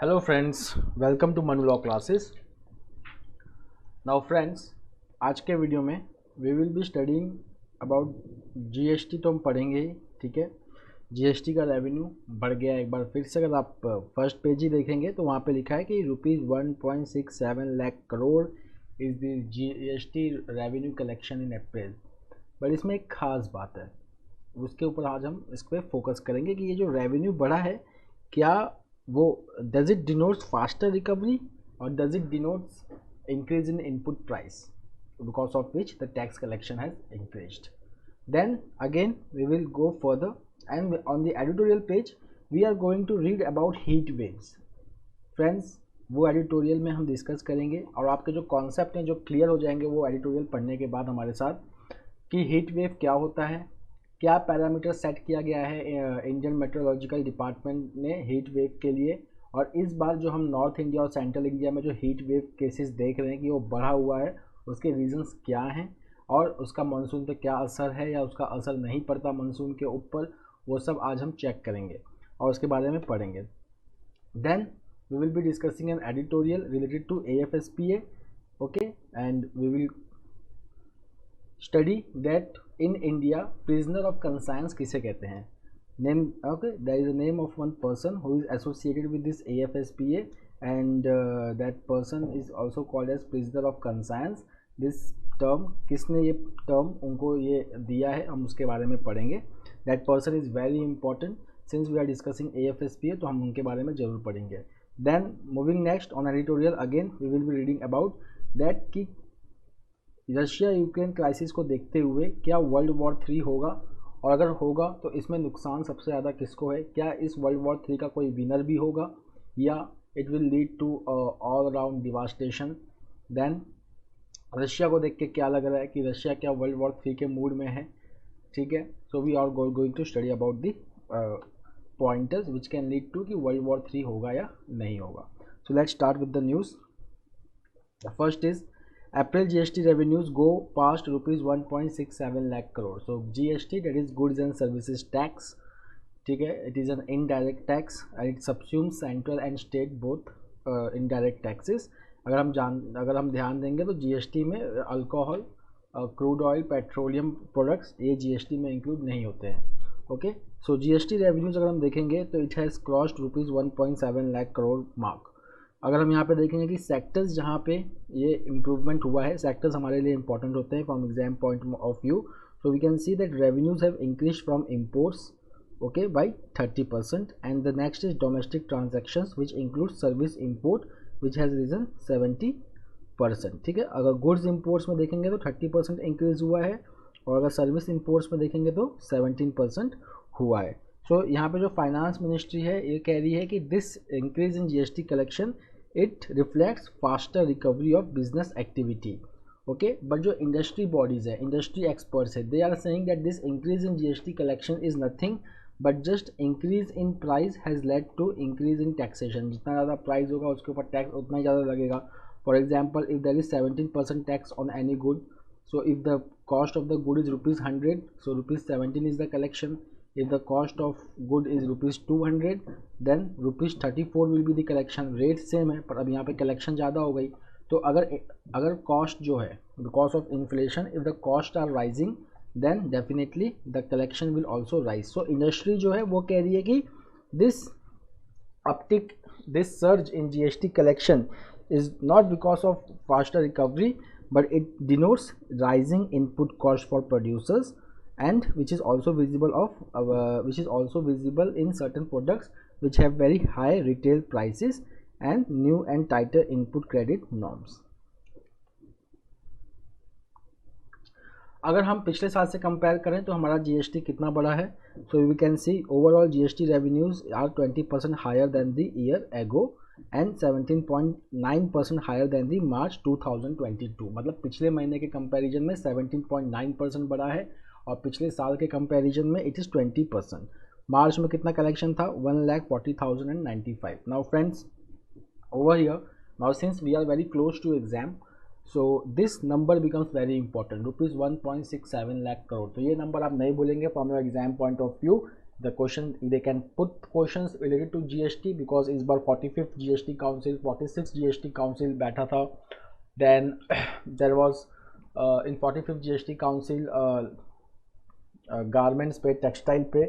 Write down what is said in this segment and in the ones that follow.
Hello friends, welcome to Manu Law Classes. Now friends, आज के video में we will be studying about GST तो हम पढ़ेंगे ही, ठीक है। GST का रेवेन्यू बढ़ गया एक बार फिर से। अगर आप फर्स्ट पेज ही देखेंगे तो वहाँ पे लिखा है कि ₹1.67 lakh crore is the GST revenue collection in April. But इसमें एक ख़ास बात है, उसके ऊपर आज हम इस पर फोकस करेंगे कि ये जो रेवेन्यू बढ़ा है, क्या वो does it denotes faster recovery or does it denotes increase in input price because of which the tax collection has increased. Then again we will go further and on the editorial page we are going to read about heat waves. Friends, वो editorial में हम discuss करेंगे और आपके जो concept हैं जो clear हो जाएंगे वो एडिटोरियल पढ़ने के बाद हमारे साथ कि हीट वेव क्या होता है, क्या पैरामीटर सेट किया गया है इंडियन मेट्रोलॉजिकल डिपार्टमेंट ने हीट वेव के लिए, और इस बार जो हम नॉर्थ इंडिया और सेंट्रल इंडिया में जो हीट वेव केसेस देख रहे हैं कि वो बढ़ा हुआ है, उसके रीजंस क्या हैं और उसका मानसून पे क्या असर है या उसका असर नहीं पड़ता मानसून के ऊपर, वो सब आज हम चेक करेंगे और उसके बारे में पढ़ेंगे। Then we will be discussing an editorial related to AFSPA, okay, and we will study that in India prisoner of conscience किसे कहते हैं। Name, okay, there is a name of one person who is associated with this AFSPA and that person is also called as prisoner of conscience. This term, किसने ये term उनको ये दिया है, हम उसके बारे में पढ़ेंगे। That person is very important since we are discussing AFSPA, तो हम उनके बारे में ज़रूर पढ़ेंगे। Then moving next on editorial, again we will be reading about that कि रशिया यूक्रेन क्राइसिस को देखते हुए क्या वर्ल्ड वॉर 3 होगा, और अगर होगा तो इसमें नुकसान सबसे ज़्यादा किसको है, क्या इस वर्ल्ड वॉर 3 का कोई विनर भी होगा या it will lead to all around devastation. Then Russia को देख के क्या लग रहा है कि रशिया क्या वर्ल्ड वॉर 3 के मूड में है, ठीक है। So we are going to study about the pointers which can lead to कि World War 3 होगा या नहीं होगा। So let's start with the news. The first is April GST revenues go past ₹1.67 lakh crore. So GST, that is goods and services tax, ठीक है, it is an indirect tax and it subsumes central and state both indirect taxes. अगर हम ध्यान देंगे तो GST में alcohol, crude oil, petroleum products ये GST में इंक्लूड नहीं होते हैं, ओके। सो जीएसटी रेवेन्यूज अगर हम देखेंगे तो it has crossed ₹1.7 lakh crore mark. अगर हम यहाँ पे देखेंगे कि सेक्टर्स जहाँ पे ये इम्प्रूवमेंट हुआ है, सेक्टर्स हमारे लिए इंपॉर्टेंट होते हैं from exam point of view. So we can see that revenues have increase from imports, okay, by 30%, and the next is domestic transactions which include service import which has risen 70%, ठीक है। अगर goods imports में देखेंगे तो 30% increase हुआ है और अगर सर्विस इंपोर्ट्स में देखेंगे तो 17% हुआ है। सो यहाँ पे जो फाइनेंस मिनिस्ट्री है ये कह रही है कि this increase in GST collection it reflects faster recovery of business activity, okay. But जो इंडस्ट्री बॉडीज़ है, इंडस्ट्री एक्सपर्ट्स है, they are saying that this increase in GST collection is nothing but just increase in price has led to increase in taxation. जितना ज़्यादा price होगा उसके ऊपर tax उतना ही ज़्यादा लगेगा। For example, if there is 17% tax on any good, so if the cost of the good is ₹100, so ₹17 is the collection. If the cost of good is ₹200, then ₹34 will be the collection. Rate same है पर अब यहाँ पे collection ज़्यादा हो गई। तो अगर कॉस्ट जो है because of inflation, if the cost are rising then definitely the collection will also rise. So industry जो है वो कह रही है कि this uptick, this surge in GST collection is not because of faster recovery but it denotes rising input cost for producers and which is also visible in certain products which have very high retail prices and new and tighter input credit norms. अगर हम पिछले साल से compare करें तो हमारा GST कितना बड़ा है, so we can see overall GST revenues are 20% higher than the year ago and 17.9% higher than the March 2022। मतलब पिछले महीने के कंपैरिजन में 17.9% बढ़ा है और पिछले साल के कंपैरिजन में इट इज़ 20%। मार्च में कितना कलेक्शन था, 1,40,095। Now friends, over here, now since we are very close to exam, so this number becomes very important, ₹1.67 lakh crore. तो ये नंबर आप नहीं भूलेंगे from your exam point of view the question, they can put questions related to GST because इस बार 45th GST Council, 46th GST Council बैठा था. Then there was in 45th GST Council garments पे, textile पे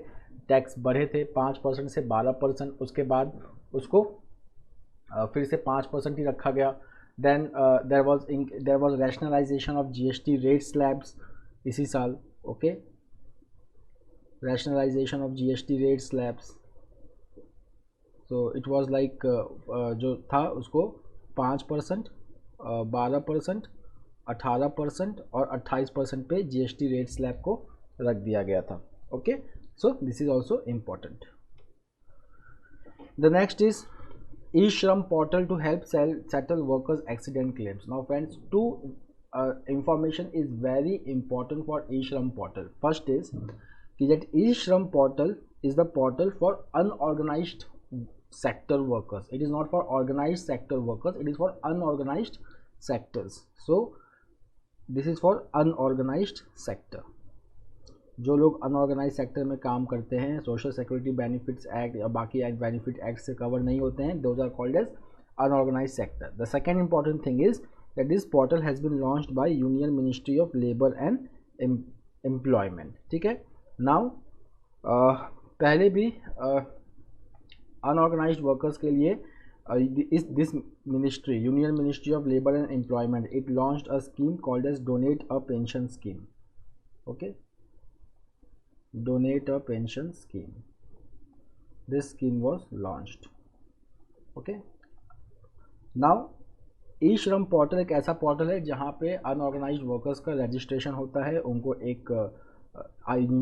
tax बढ़े थे 5% से 12%. उसके बाद उसको फिर से 5% ही रखा गया. Then there was rationalisation of GST rate slabs इसी साल. Okay, rationalisation of GST rate slabs. So it was like जो था उसको 5%, 12%, 18% और 28% पे GST रेट स्लैब को रख दिया गया था. Okay, so this is also important. The next is e-Shram portal to help settle workers accident claims. Now friends, two information is very important for e-Shram portal. First is that e-Shram portal is the portal for unorganized sector workers. It is not for organized sector workers, it is for unorganized sectors. So this is for unorganized sector. जो लोग unorganised sector में काम करते हैं, social security benefits act या बाकी benefit act से cover नहीं होते हैं, those are called as unorganised sector. The second important thing is that this portal has been launched by union ministry of labour and employment. ठीक है. Now पहले भी अनऑर्गेनाइज्ड वर्कर्स के लिए this ministry, union ministry of labour and employment, it launched a scheme called as donate a pension scheme. Okay, donate a pension scheme. This scheme was launched. Okay, now e-Shram portal एक ऐसा portal है जहाँ पे unorganised workers का registration होता है. उनको एक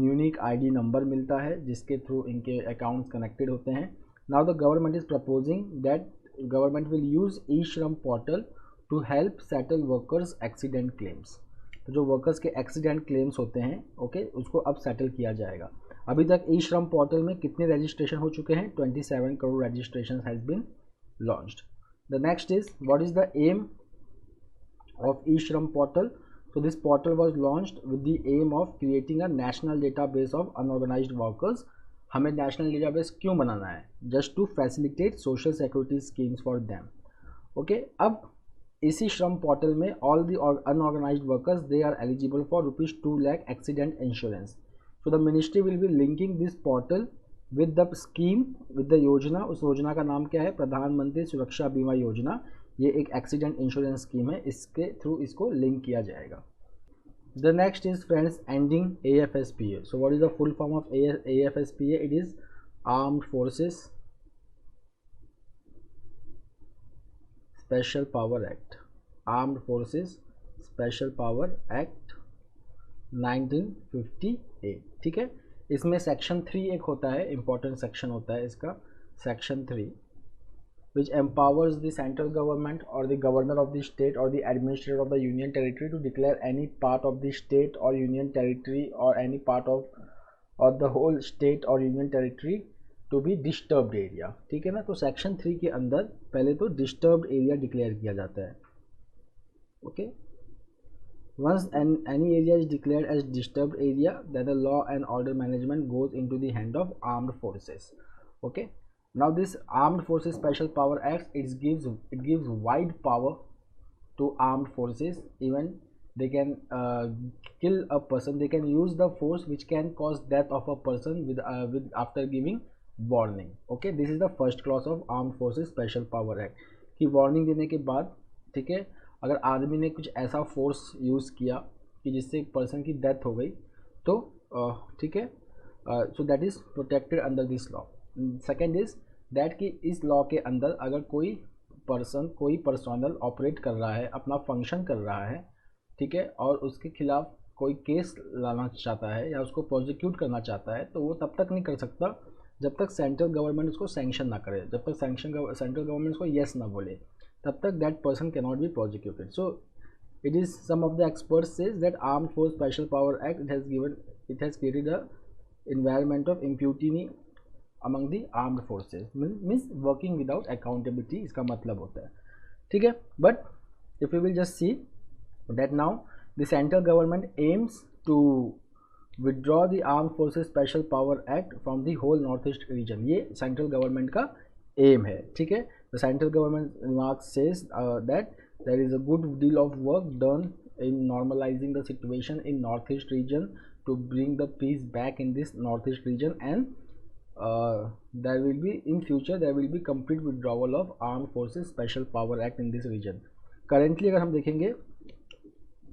यूनिक आईडी नंबर मिलता है जिसके थ्रू इनके अकाउंट्स कनेक्टेड होते हैं. Now the government is proposing that government will use e-Shram portal to help settle workers accident claims. तो जो वर्कर्स के एक्सीडेंट क्लेम्स होते हैं, ओके, उसको अब सेटल किया जाएगा. अभी तक e-Shram पोर्टल में कितने रजिस्ट्रेशन हो चुके हैं? 27 करोड़ registration has been launched. The next is what is the aim of e-Shram portal. So this portal was launched with the aim of creating a national database of unorganised workers. हमें national database क्यों बनाना है? Just to facilitate social security schemes for them. Okay, अब इसी Shram portal में all the unorganised workers they are eligible for ₹2 lakh accident insurance. So the ministry will be linking this portal with the scheme, with the योजना. उस योजना का नाम क्या है? प्रधानमंत्री सुरक्षा बीमा योजना. ये एक एक्सीडेंट इंश्योरेंस स्कीम है, इसके थ्रू इसको लिंक किया जाएगा. The next is friends ending AFSPA. So what is the full form of AFSPA? It is armed forces special power act. Armed forces special power act 1958. ठीक है. इसमें section 3 एक होता है, इंपॉर्टेंट सेक्शन होता है इसका, section 3, which empowers the central government or the governor of the state or the administrator of the union territory to declare any part of the state or union territory or any part of or the whole state or union territory to be disturbed area. ठीक है ना. तो section 3 के अंदर पहले तो disturbed area declare किया जाता है. Okay, once any area is declared as disturbed area, then the law and order management goes into the hand of armed forces. Okay, now this armed forces special power act, it gives wide power to armed forces. Even they can kill a person, they can use the force which can cause death of a person with after giving warning. Okay, this is the first clause of armed forces special power act कि warning देने के बाद, ठीक है, अगर आदमी ने कुछ ऐसा फोर्स यूज़ किया कि जिससे एक पर्सन की डेथ हो गई तो ठीक है, so that is protected under this law. Second is that कि इस लॉ के अंदर अगर कोई पर्सन, कोई पर्सनल ऑपरेट कर रहा है, अपना फंक्शन कर रहा है, ठीक है, और उसके खिलाफ कोई केस लाना चाहता है या उसको प्रोसिक्यूट करना चाहता है, तो वो तब तक नहीं कर सकता जब तक सेंट्रल गवर्नमेंट उसको सैंक्शन ना करे, जब तक सेंट्रल गवर्नमेंट उसको येस ना बोले, तब तक that person can not be prosecuted. So it is some of the experts says that armed force special power act it has created a environment of impunity among the armed forces, means working without accountability, इसका मतलब होता है. ठीक है. But if we will just see that now the central government aims to withdraw the arm forces special power act from the whole north east region. ये central government का aim है, ठीक है। The central government remarks says that there is a good deal of work done in normalizing the situation in northeast region to bring the peace back in this northeast region, and there will be in future there will be complete withdrawal of armed forces special power act in this region। currently अगर हम देखेंगे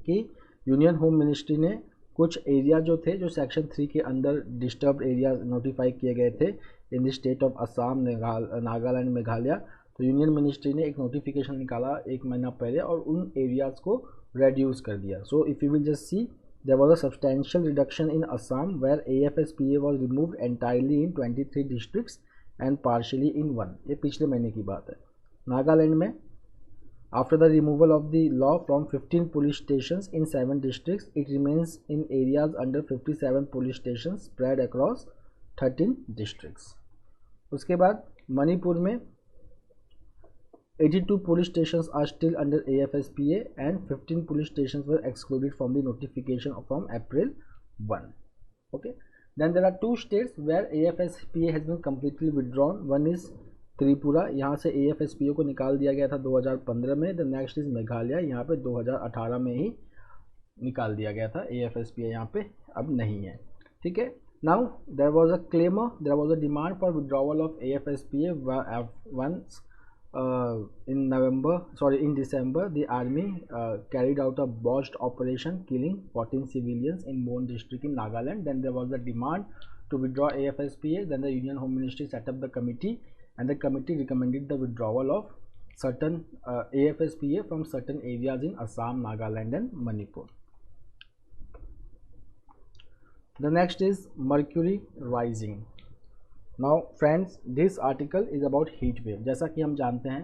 कि union home ministry ने कुछ area जो थे जो section 3 के अंदर डिस्टर्ब एरिया नोटिफाई किए गए थे in the state of Assam, Nagaland, Meghalaya, तो यूनियन मिनिस्ट्री ने एक नोटिफिकेशन निकाला 1 महीना पहले और उन एरियाज़ को रेड्यूस कर दिया। So if you will just see there was a substantial reduction in Assam where AFSPA was removed entirely in 23 districts and partially in 1। ये पिछले महीने की बात है। नागालैंड में after the removal of the law from 15 police stations in 7 districts it remains in areas under 57 police station spread across 13 districts. उसके बाद मणिपुर में 82 police stations are still under AFSPA and 15 police stations were excluded from the notification from April 1. Okay. Then there are 2 states where AFSPA has been completely withdrawn. One is Tripura, यहाँ से AFSPA को निकाल दिया गया था 2015 में। द नेक्स्ट इज मेघालय, यहाँ पे 2018 में ही निकाल दिया गया था AFSPA, यहाँ पे अब नहीं है, ठीक है। Now there was a claimor, there was a demand for withdrawal of AFSPA once in December, the army carried out a botched operation killing 14 civilians in Mon district in Nagaland. Then there was a demand to withdraw AFSPA. Then the Union Home Ministry set up the committee, and the committee recommended the withdrawal of certain AFSPA from certain areas in Assam, Nagaland and Manipur. The next is mercury rising. Now friends this article is about heat wave. जैसा कि हम जानते हैं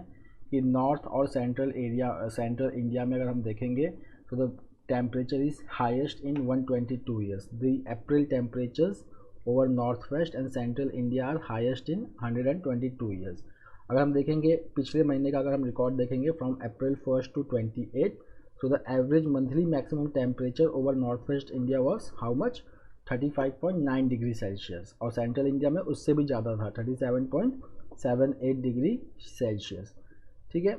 कि north और central India में अगर हम देखेंगे तो the temperature is highest in 122 years. The April temperatures over north west and central India are highest in 122 years. अगर हम देखेंगे पिछले महीने का अगर हम रिकॉर्ड देखेंगे from April 1 to 28, so the average monthly maximum temperature over north waste India was how much 35.9 degree Celsius, और सेंट्रल इंडिया में उससे भी ज़्यादा था 37.78 डिग्री सेल्सियस, ठीक है।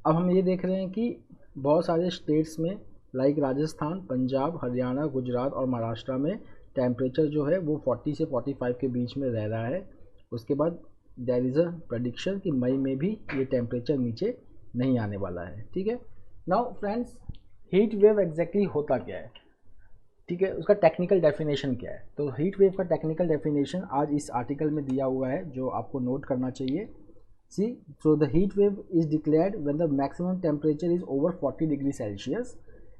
अब हम ये देख रहे हैं कि बहुत सारे स्टेट्स में लाइक राजस्थान, पंजाब, हरियाणा, गुजरात और महाराष्ट्र में टेम्परेचर जो है वो 40 से 45 के बीच में रह रहा है। उसके बाद देयर इज़ अ प्रेडिक्शन कि मई में भी ये टेम्परेचर नीचे नहीं आने वाला है, ठीक है। Now friends heat wave exactly होता क्या है, ठीक है, उसका टेक्निकल डेफिनेशन क्या है। तो हीट वेव का टेक्निकल डेफिनेशन आज इस आर्टिकल में दिया हुआ है जो आपको नोट करना चाहिए। See so the heat wave is declared when the maximum temperature is over 40 degree Celsius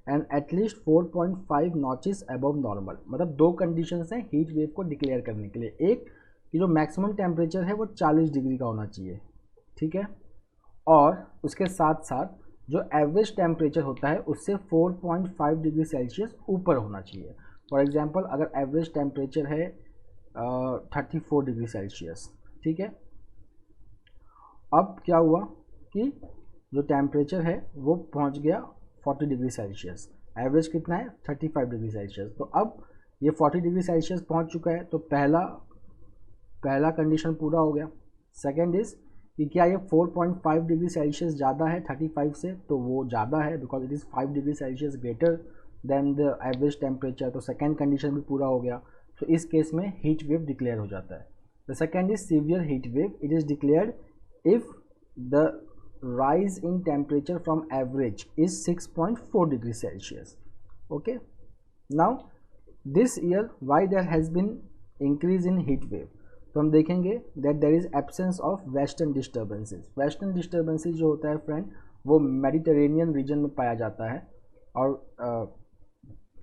and at least 4.5 notches above normal. मतलब 2 कंडीशंस हैं हीट वेव को डिक्लेयर करने के लिए। एक कि जो मैक्सिमम टेम्परेचर है वो 40 डिग्री का होना चाहिए, ठीक है, और उसके साथ साथ जो एवरेज टेम्परेचर होता है उससे 4.5 डिग्री सेल्सियस ऊपर होना चाहिए। फॉर एग्जांपल अगर एवरेज टेम्परेचर है 34 डिग्री सेल्सियस, ठीक है। अब क्या हुआ कि जो टेम्परेचर है वो पहुंच गया 40 डिग्री सेल्सियस, एवरेज कितना है 35 डिग्री सेल्सियस। तो अब ये 40 डिग्री सेल्सियस पहुंच चुका है, तो पहला कंडीशन पूरा हो गया। सेकेंड इज़ कि क्या ये 4.5 डिग्री सेल्सियस ज़्यादा है 35 से, तो वो ज़्यादा है because it is 5 degree Celsius greater than the average temperature. तो सेकेंड कंडीशन भी पूरा हो गया, तो इस केस में हीट वेव डिक्लेयर हो जाता है। The second is severe heat wave. It is declared if the rise in temperature from average is 6.4 degree Celsius. Okay, now this year why there has been increase in heat wave, तो हम देखेंगे that there is absence of western disturbances. Western disturbances जो होता है friend वो Mediterranean reason में पाया जाता है, और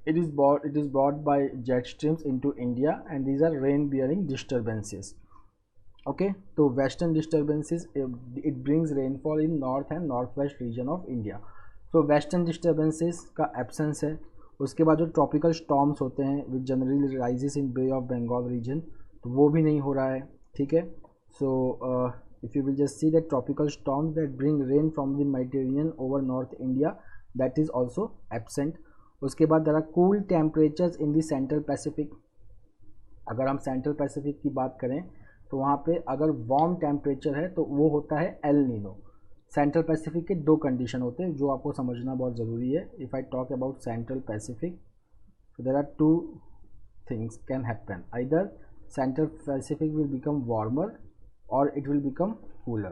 it is brought by jet streams into India and these are rain bearing disturbances. Okay, तो western disturbances it brings rainfall in north and north west region of India. तो western disturbances का absence है। उसके बाद जो tropical storms होते हैं which generally rises in bay of Bengal region, तो वो भी नहीं हो रहा है, ठीक है। So if you will just see that tropical storms that bring rain from the Mediterranean over north India that is also absent. उसके बाद there are cool temperatures in the central Pacific. अगर हम सेंट्रल पैसिफिक की बात करें तो वहाँ पे अगर वार्म टेम्परेचर है तो वो होता है एल नीनो। सेंट्रल पैसिफिक के दो कंडीशन होते हैं जो आपको समझना बहुत ज़रूरी है। If I talk about central Pacific, so there are two things can happen: either central pacific will become warmer or it will become cooler.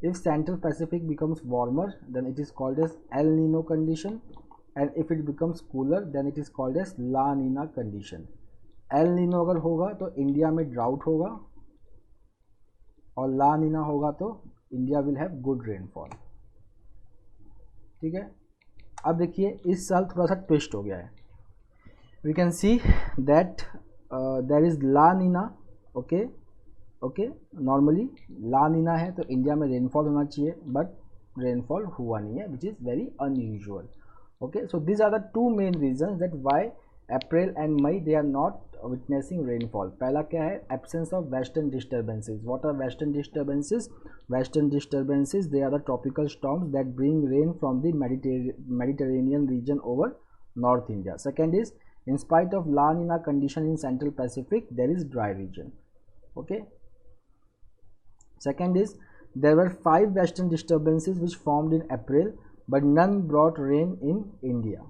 If central pacific becomes warmer, then it is called as El Nino condition, and if it becomes cooler, then it is called as La Nina condition. El Nino अगर होगा तो India में drought होगा, और ला नीना होगा तो India will have good rainfall. ठीक है, अब देखिए इस साल थोड़ा सा ट्विस्ट हो गया है। we can see that there is La Nina, okay, normally La Nina है तो इंडिया में रेनफॉल होना चाहिए, बट रेनफॉल हुआ नहीं है, which is very unusual. Okay, so these are the two main reasons that why April and May they are not witnessing rainfall. पहला क्या है? Absence of western disturbances. What are western disturbances? Western disturbances, they are the tropical storms that bring rain from the Mediterranean region over North India. Second is, in spite of La Nina condition in Central Pacific, there is dry region. Okay. Second is, there were 5 western disturbances which formed in April, but none brought rain in India.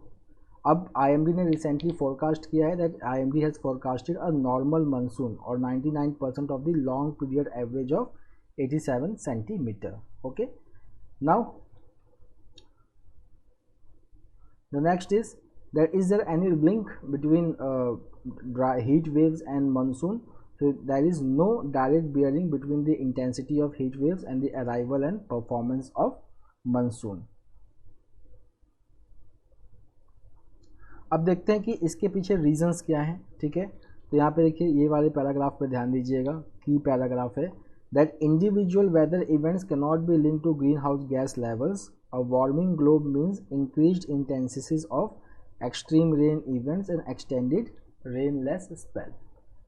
अब IMD ने recently forecast किया है that IMD has forecasted a normal monsoon or 99% of the long period average of 87 centimeter. Okay. Now, the next is, is there any link between dry heat waves and monsoon? So there is no direct bearing between the intensity of heat waves and the arrival and performance of monsoon. अब देखते हैं कि इसके पीछे reasons क्या हैं। ठीक है, तो यहाँ पे देखिए ये वाले पैराग्राफ पे ध्यान दीजिएगा, की पैराग्राफ है that individual weather events cannot be linked to greenhouse gas levels. A warming globe means increased intensities of extreme rain events and extended rainless spell.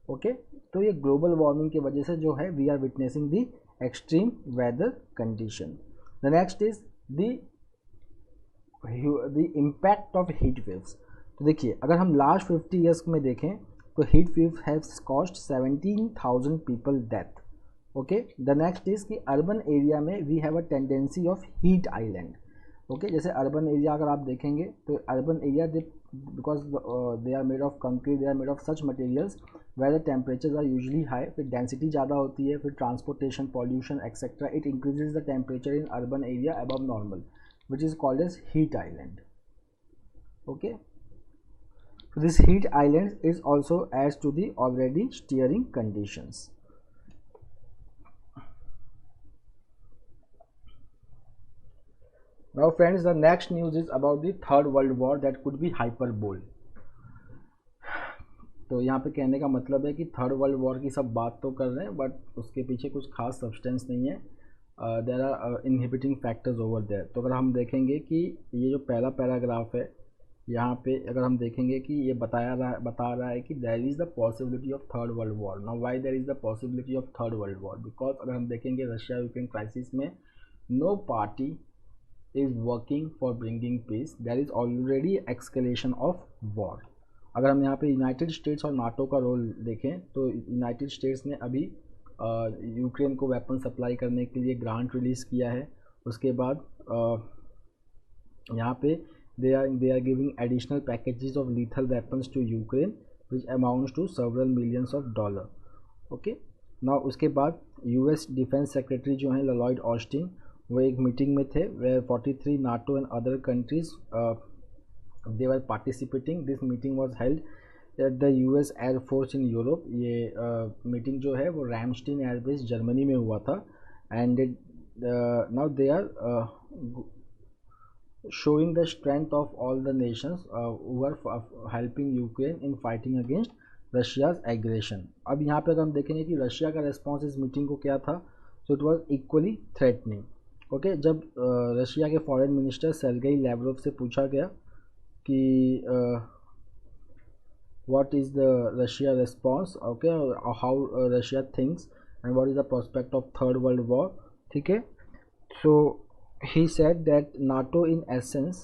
Okay, तो ये ग्लोबल वार्मिंग की वजह से जो है we are witnessing the extreme weather condition. The next is the impact of heat waves. तो देखिए अगर हम लास्ट 50 ईयर्स में देखें तो heat wave haves cost 17,000 people death. Okay, the next is कि अर्बन एरिया में we have a tendency of heat island. Okay, जैसे अर्बन एरिया अगर आप देखेंगे तो urban area because they are made of concrete, they are made of such materials where the temperatures are usually high, फिर density ज़्यादा होती है, फिर transportation, pollution etcetera, it increases the temperature in urban area above normal, which is called as heat island. Okay, so this heat island is also adds to the already steering conditions. Now friends, the next news is about the third world war that could be hyperbole. तो यहाँ पे कहने का मतलब है कि third world war की सब बात तो कर रहे हैं बट उसके पीछे कुछ खास सब्सटेंस नहीं है. There are inhibiting factors over there. तो अगर हम देखेंगे कि ये जो पहला पैराग्राफ है यहाँ पे अगर हम देखेंगे कि ये बता रहा है कि there is the possibility of third world war. Now why there is the possibility of third world war? Because अगर हम देखेंगे रशिया यूक्रेन क्राइसिस में no party is working for bringing peace. There is already escalation of war. अगर हम यहाँ पे United States और NATO का रोल देखें तो यूनाइटेड स्टेट्स ने अभी यूक्रेन को वेपन सप्लाई करने के लिए ग्रांट रिलीज़ किया है. उसके बाद यहाँ पे they are giving additional packages of lethal weapons to Ukraine which amounts to several millions of dollar. Okay, now उसके बाद US डिफेंस सेक्रेटरी जो हैं लॉयड ऑस्टिन वो एक मीटिंग में थे where 43 NATO and other countries they were participating. This meeting was held at the US Air Force in Europe. ये meeting जो है वो रैमस्टीन एयरबेस जर्मनी में हुआ था and now they are showing the strength of all the nations who are helping Ukraine in fighting against Russia's aggression. अब यहाँ पे अगर हम देखेंगे कि रशिया का रेस्पॉन्स इस मीटिंग को क्या था, so it was equally threatening. Okay, जब रशिया के फॉरेन मिनिस्टर सर्गेई लैवरोव से पूछा गया कि what is the Russia response, okay, how Russia thinks and what is the prospect of third world war, ठीक है, so he said that NATO in essence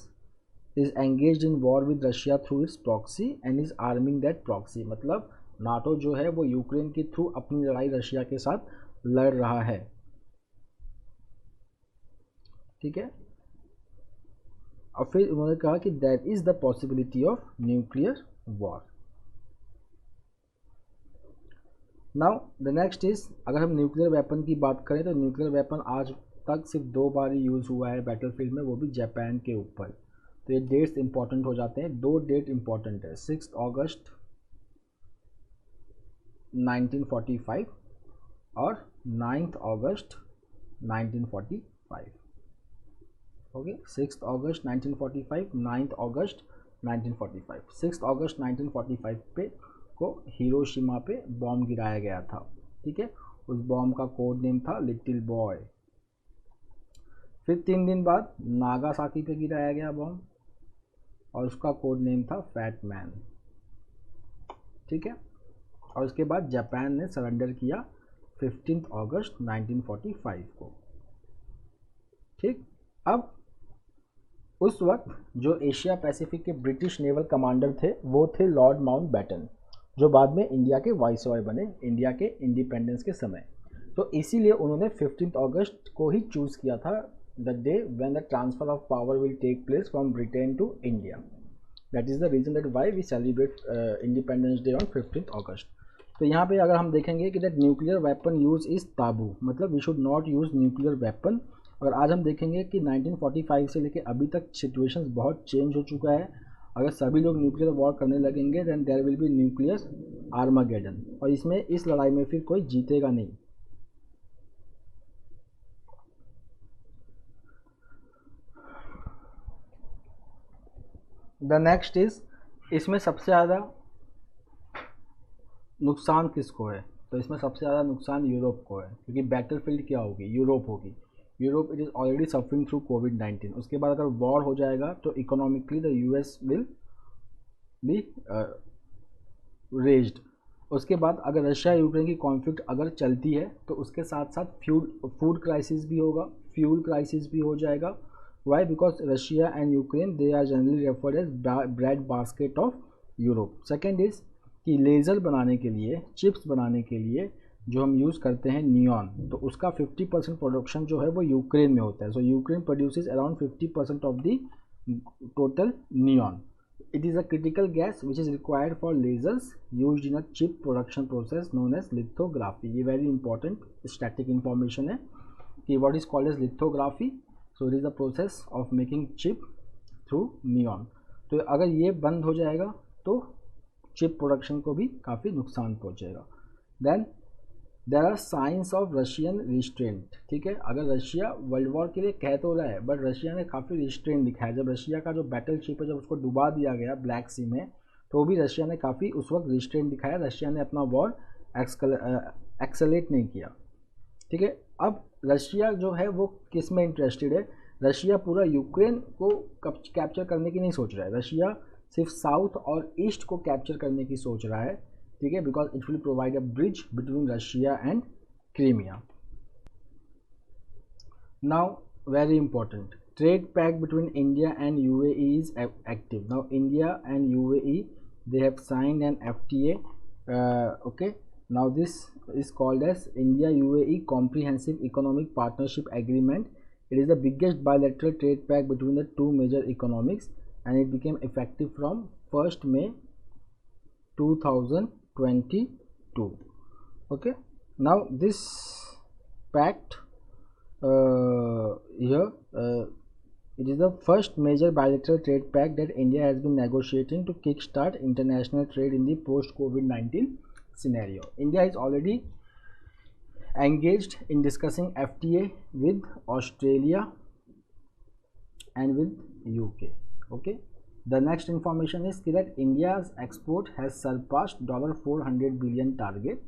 is engaged in war with Russia through it's proxy and is arming that proxy, मतलब NATO जो है वो Ukraine के through अपनी लड़ाई Russia के साथ लड़ रहा है। ठीक है, और फिर उन्होंने कहा कि that is the possibility of nuclear war. Now the next is, अगर हम न्यूक्लियर वेपन की बात करें तो न्यूक्लियर वेपन आज तक सिर्फ 2 बार ही यूज़ हुआ है बैटलफील्ड में, वो भी जापान के ऊपर। तो ये डेट्स इंपॉर्टेंट हो जाते हैं, 2 डेट इंपॉर्टेंट है, 6 अगस्त 1945 और 9 अगस्त 1945। ओके, 6 अगस्त 1945, 9 अगस्त 1945। 6 अगस्त 1945 पे को हिरोशिमा पे बॉम्ब गिराया गया था। ठीक है, उस बॉम्ब का कोड नेम था लिटिल बॉय। फिर 3 दिन बाद नागासाकी पे गिराया गया बॉम्ब और उसका कोड नेम था फैट मैन। ठीक है, और उसके बाद जापान ने सरेंडर किया 15 अगस्त 1945 को। ठीक, अब उस वक्त जो एशिया पैसिफिक के ब्रिटिश नेवल कमांडर थे वो थे लॉर्ड माउंटबेटन, जो बाद में इंडिया के वाइसरॉय बने इंडिया के इंडिपेंडेंस के समय। तो इसीलिए उन्होंने 15 अगस्त को ही चूज़ किया था, the day when the transfer of power will take place from Britain to India. That is the reason that why we celebrate independence day on 15 August. तो यहाँ पे अगर हम देखेंगे कि that nuclear weapon use is taboo, मतलब we should not use nuclear weapon. और आज हम देखेंगे कि 1945 से लेके अभी तक सिचुएशंस बहुत चेंज हो चुका है। अगर सभी लोग न्यूक्लियर वॉर करने लगेंगे then there will be nuclear Armageddon, और इसमें इस लड़ाई में फिर कोई जीतेगा नहीं। द नेक्स्ट इज, इसमें सबसे ज़्यादा नुकसान किसको है? तो इसमें सबसे ज़्यादा नुकसान यूरोप को है, क्योंकि बैटलफील्ड क्या होगी? यूरोप होगी। Europe it is already suffering through कोविड-19। उसके बाद अगर वॉर हो जाएगा तो economically the US will be razed. उसके बाद अगर रशिया यूक्रेन की कॉन्फ्लिक्ट अगर चलती है तो उसके साथ साथ फूड क्राइसिस भी होगा, फ्यूल क्राइसिस भी हो जाएगा। Why? Because Russia and Ukraine they are generally referred as bread basket of Europe. Second is कि लेज़र बनाने के लिए, चिप्स बनाने के लिए जो हम यूज़ करते हैं नियॉन, तो उसका 50% प्रोडक्शन जो है वो यूक्रेन में होता है। सो Ukraine produces around 50% of the total neon. It is a critical gas which is required for lasers used in a chip production process known as lithography. ये very important static information है कि what is called as lithography. So it is the process of making chip through neon. तो अगर ये बंद हो जाएगा तो चिप प्रोडक्शन को भी काफ़ी नुकसान पहुंचेगा. Then there are signs of Russian restraint. ठीक है, अगर रशिया वर्ल्ड वॉर के लिए कह तो रहा है बट रशिया ने काफ़ी रिस्ट्रेंट दिखाया. जब रशिया का जो बैटल शिप है जब उसको डुबा दिया गया ब्लैक सी में, तो भी रशिया ने काफ़ी उस वक्त रिस्ट्रेंट दिखाया. रशिया ने अपना वॉर एक्सेलेट नहीं किया. ठीक है, अब रशिया जो है वो किस में इंटरेस्टेड है? रशिया पूरा यूक्रेन को कैप्चर करने की नहीं सोच रहा है. रशिया सिर्फ साउथ और ईस्ट को कैप्चर करने की सोच रहा है. ठीक है, because it will provide a bridge between Russia and Crimea. Now very important, trade pact between India and UAE is active. Now India and UAE, they have signed an FTA. Okay, now this is called as India UAE Comprehensive Economic Partnership Agreement. It is the biggest bilateral trade pact between the two major economies and it became effective from 1st May 2022. Okay, now this pact it is the first major bilateral trade pact that India has been negotiating to kickstart international trade in the post-COVID-19 scenario. India is already engaged in discussing FTA with Australia and with UK. Okay, the next information is that India's export has surpassed $400 billion target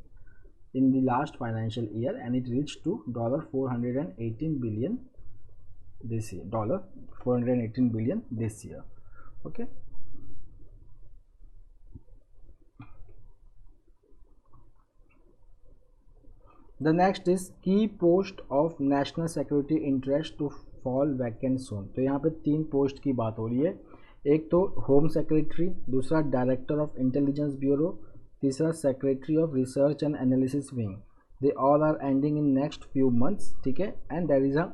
in the last financial year and it reached to $418 billion this year. $418 billion this year. Okay, the next is key post of national security interest to fall vacant soon. तो यहाँ पे 3 post की बात हो रही है एक तो होम सेक्रेटरी, दूसरा डायरेक्टर ऑफ इंटेलिजेंस ब्यूरो, तीसरा secretary of research and analysis wing. They all are ending in next few months. ठीक है, and there is a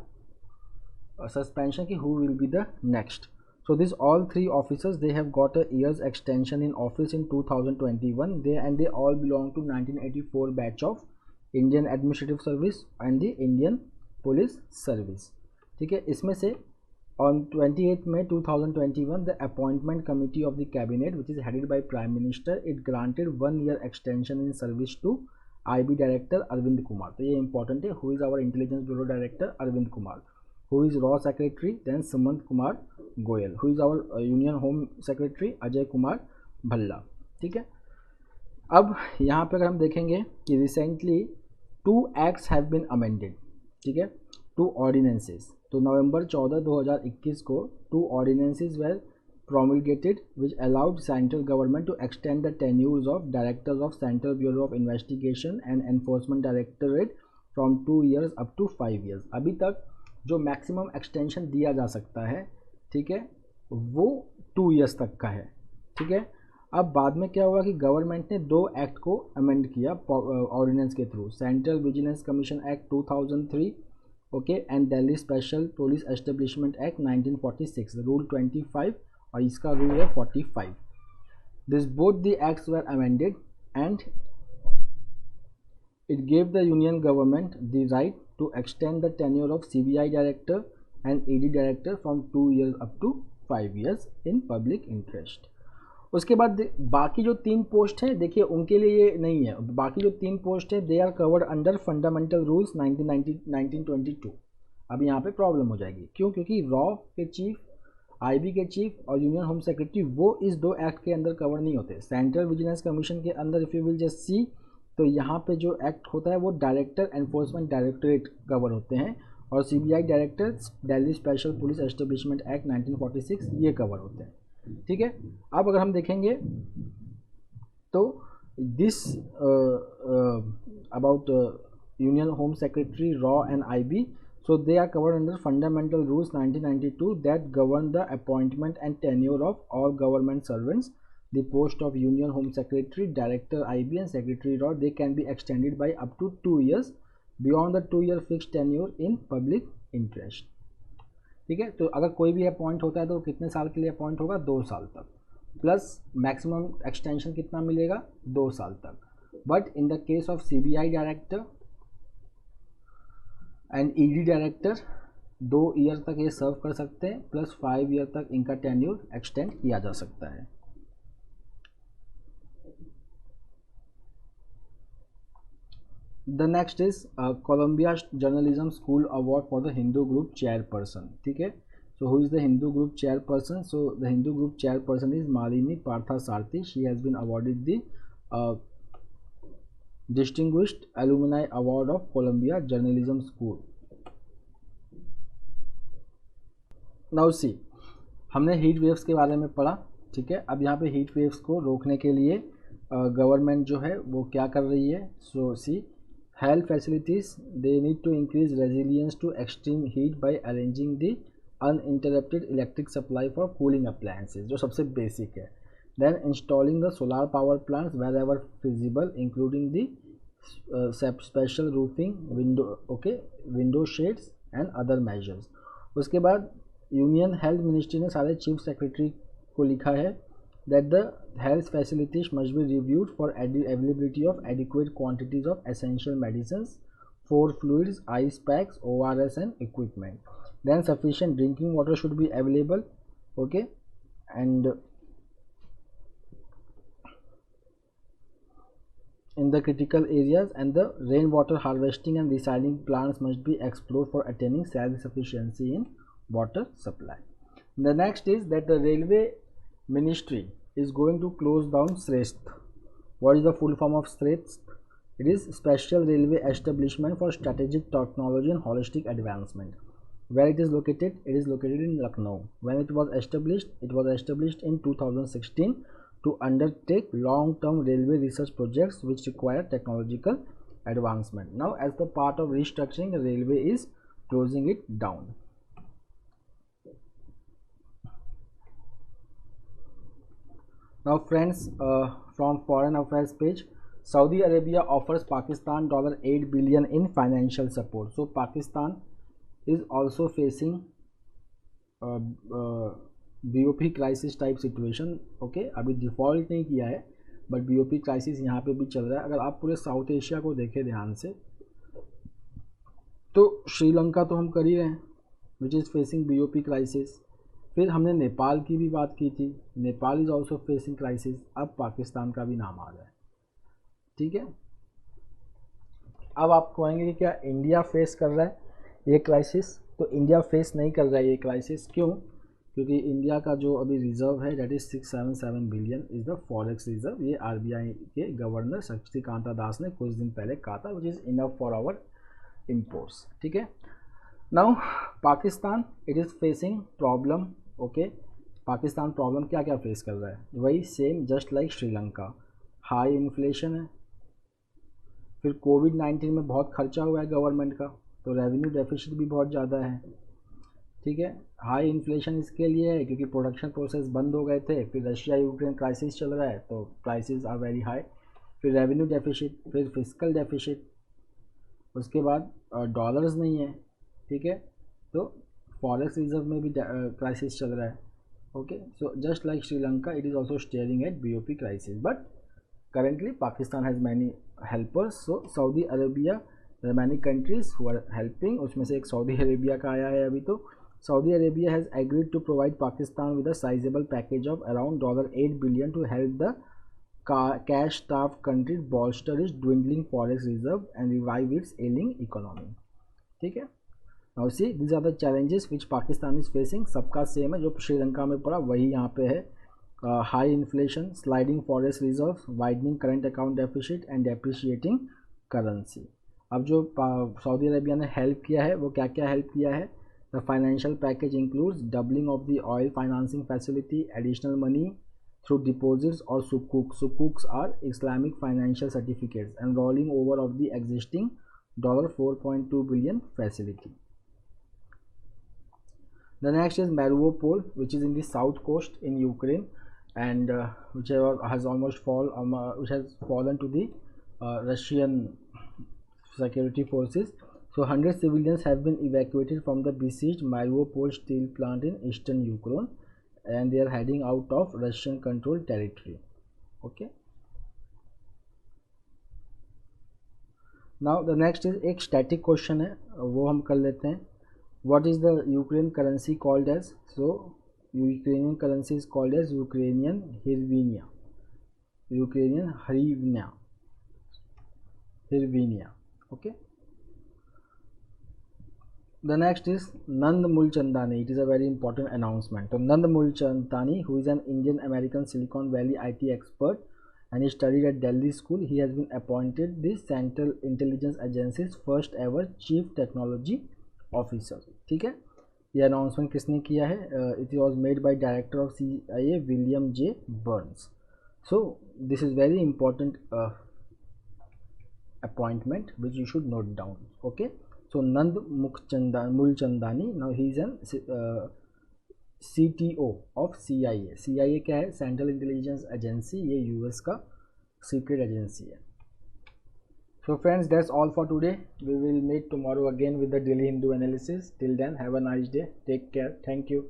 suspension कि who will be the next. So these all three officers, they have got a year's extension in office in 2021. They all belong to 1984 batch of Indian Administrative Service and the Indian Police Service. ठीक है, इसमें से on 28 May 2021 the appointment committee of the cabinet, which is headed by Prime Minister, it granted 1 year extension in service to IB Director Arvind Kumar. तो ये important है. Who is our Intelligence Bureau Director? Arvind Kumar. Who is Raw Secretary? Then Sumant Kumar Goyal. Who is our Union Home Secretary? Ajay Kumar Bhalla. ठीक है, अब यहाँ पे अगर हम देखेंगे कि recently 2 acts have been amended. ठीक है, 2 ordinances. तो नवंबर 14, 2021 को 2 ordinances were promulgated which allowed central government to extend the tenures of directors of Central Bureau of Investigation and Enforcement Directorate from 2 years up to 5 years. अभी तक जो maximum extension दिया जा सकता है, ठीक है, वो 2 ईयर्स तक का है. ठीक है, अब बाद में क्या हुआ कि गवर्नमेंट ने 2 एक्ट को अमेंड किया ऑर्डिनेंस के through. Central vigilance commission act 2003, okay, and Delhi special police establishment act 1946, rule 25 और इसका रूल है 45. This both the acts were amended and it gave the union government the right to extend the tenure of CBI director and ED director from 2 years up to 5 years in public interest. उसके बाद बाकी जो 3 post हैं, देखिए उनके लिए ये नहीं है. बाकी जो 3 पोस्ट है they are covered under fundamental rules 1922. अब यहाँ पे प्रॉब्लम हो जाएगी. क्यों? क्योंकि रॉ के चीफ, IB के चीफ और यूनियन होम सेक्रेटरी वो इस 2 एक्ट के अंदर कवर नहीं होते. सेंट्रल विजिलेंस कमीशन के अंदर इफ़ यू विल जस्ट सी, तो यहाँ पे जो एक्ट होता है वो डायरेक्टर एनफोर्समेंट डायरेक्टरेट कवर होते हैं, और CBI director Delhi special police establishment act 1946 ये कवर होते हैं. ठीक है, अब अगर हम देखेंगे तो this about union home secretary, raw and IB, so they are covered under fundamental rules 1992 that govern the appointment and tenure of all government servants. The post of Union Home Secretary, Director IB and Secretary Raw, they can be extended by up to 2 years beyond the 2-year fixed tenure in public interest. ठीक है, तो अगर कोई भी appoint होता है तो कितने साल के लिए अपॉइंट होगा? 2 साल तक, प्लस मैक्सिमम एक्सटेंशन कितना मिलेगा? 2 साल तक. But in the case of CBI director and ED director 2 year तक ये सर्व कर सकते हैं, प्लस 5 ईयर तक इनका टेन्योर एक्सटेंड किया जा सकता है. The next is Columbia Journalism School Award for the Hindu Group Chairperson. ठीक है, so who is the Hindu Group Chairperson? So the Hindu Group Chairperson is Malini Parthasarathy. She has been awarded the Distinguished Alumni Award of Columbia Journalism School. Now see, हमने heat waves के बारे में पढ़ा. ठीक है, अब यहाँ पे हीट वेव्स को रोकने के लिए गवर्नमेंट जो है वो क्या कर रही है? सो सी, health facilities, they need to increase resilience to extreme heat by arranging the uninterrupted electric supply for cooling appliances, जो सबसे basic है. Then installing the solar power plants wherever feasible, including the special roofing, window shades and other measures. उसके बाद union health ministry ने सारे chief secretary को लिखा है that the health facilities must be reviewed for availability of adequate quantities of essential medicines, 4 fluids, ice packs, ORS and equipment. Then sufficient drinking water should be available, okay, and in the critical areas, and the rainwater harvesting and recycling plants must be explored for attaining self-sufficiency in water supply. The next is that the railway ministry is going to close down SREST. What is the full form of SREST? It is Special Railway Establishment for Strategic Technology and Holistic Advancement. Where it is located? It is located in Lucknow. When it was established in 2016 to undertake long-term railway research projects which require technological advancement. Now, as the part of restructuring, the railway is closing it down. Now friends, from foreign affairs page, Saudi Arabia offers Pakistan $8 billion in financial support. So Pakistan is also facing BOP crisis type situation. Okay, अभी default नहीं किया है but BOP crisis यहाँ पे भी चल रहा है. अगर आप पूरे साउथ एशिया को देखें ध्यान से तो श्रीलंका तो हम कर ही रहे हैं which is facing BOP crisis. फिर हमने नेपाल की भी बात की थी, Nepal is also facing crisis. अब पाकिस्तान का भी नाम आ रहा है. ठीक है, अब आप कहेंगे कि क्या इंडिया फेस कर रहा है ये क्राइसिस? तो इंडिया फेस नहीं कर रहा है ये क्राइसिस. क्यों? क्योंकि इंडिया का जो अभी रिजर्व है debt is 677 billion is the forex reserve. ये RBI के गवर्नर शक्तिकांत दास ने कुछ दिन पहले कहा था, which is enough for our imports. ठीक है. Now Pakistan it is facing problem. Okay, Pakistan problem क्या क्या फेस कर रहा है? वही same just like Sri Lanka. High inflation है, फिर कोविड-19 में बहुत खर्चा हुआ है गवर्नमेंट का, तो रेवेन्यू डेफिसिट भी बहुत ज़्यादा है. ठीक है, हाई इन्फ्लेशन इसके लिए है क्योंकि प्रोडक्शन प्रोसेस बंद हो गए थे, फिर रशिया यूक्रेन क्राइसिस चल रहा है तो प्राइसेस आर वेरी हाई. फिर रेवेन्यू डेफिसिट, फिर फिजिकल डेफिसिट, उसके बाद डॉलर्स नहीं है. ठीक है, तो फॉरेक्स रिजर्व में भी क्राइसिस चल रहा है. Okay, so just like Sri Lanka it is also staring at BOP crisis. But currently Pakistan has many helpers. So Saudi Arabia, there are many countries who are helping. उसमें से एक सऊदी अरेबिया का आया है अभी. तो Saudi Arabia has agreed to provide Pakistan with a sizable package of around $8 billion to help the cash-starved country bolster its dwindling forex reserve and revive its ailing economy. ठीक है. Now see, these are the challenges which Pakistan is facing. सबका same है, जो श्रीलंका में पड़ा वही यहाँ पे है. High inflation, sliding forest reserve, widening current account deficit and depreciating currency. अब जो सऊदी अरेबिया ने हेल्प किया है वो क्या क्या हेल्प किया है? The financial package includes doubling of the oil financing facility, additional money through deposits और सुकूक. सुकूक्स are Islamic financial certificates and rolling over of the existing $4.2 billion facility. The next is Mariupol, which is in the south coast in Ukraine, and which has fallen to the Russian security forces. So 100 civilians have been evacuated from the besieged Mariupol steel plant in eastern Ukraine, and they are heading out of Russian controlled territory. Okay. Now the next is एक static question है, वो हम कर लेते हैं. What is the Ukraine currency called as? So Ukrainian currency is called as Ukrainian hryvnia. Ukrainian hryvnia. Okay. The next is Nand Mulchandani. It is a very important announcement. So Nand Mulchandani, who is an Indian American Silicon Valley IT expert and he studied at Delhi School, he has been appointed the Central Intelligence Agency's first ever Chief Technology Officer. ठीक है, ये announcement किसने किया है? It was made by director of CIA William J. Burns. So this is very important appointment which you should note down. Okay, so Nand Mulchandani, now he is an CTO of CIA. CIA क्या है? Central intelligence agency. ये US का secret agency है. So friends, that's all for today. We will meet tomorrow again with the Daily Hindu analysis. Till then, have a nice day. Take care. Thank you.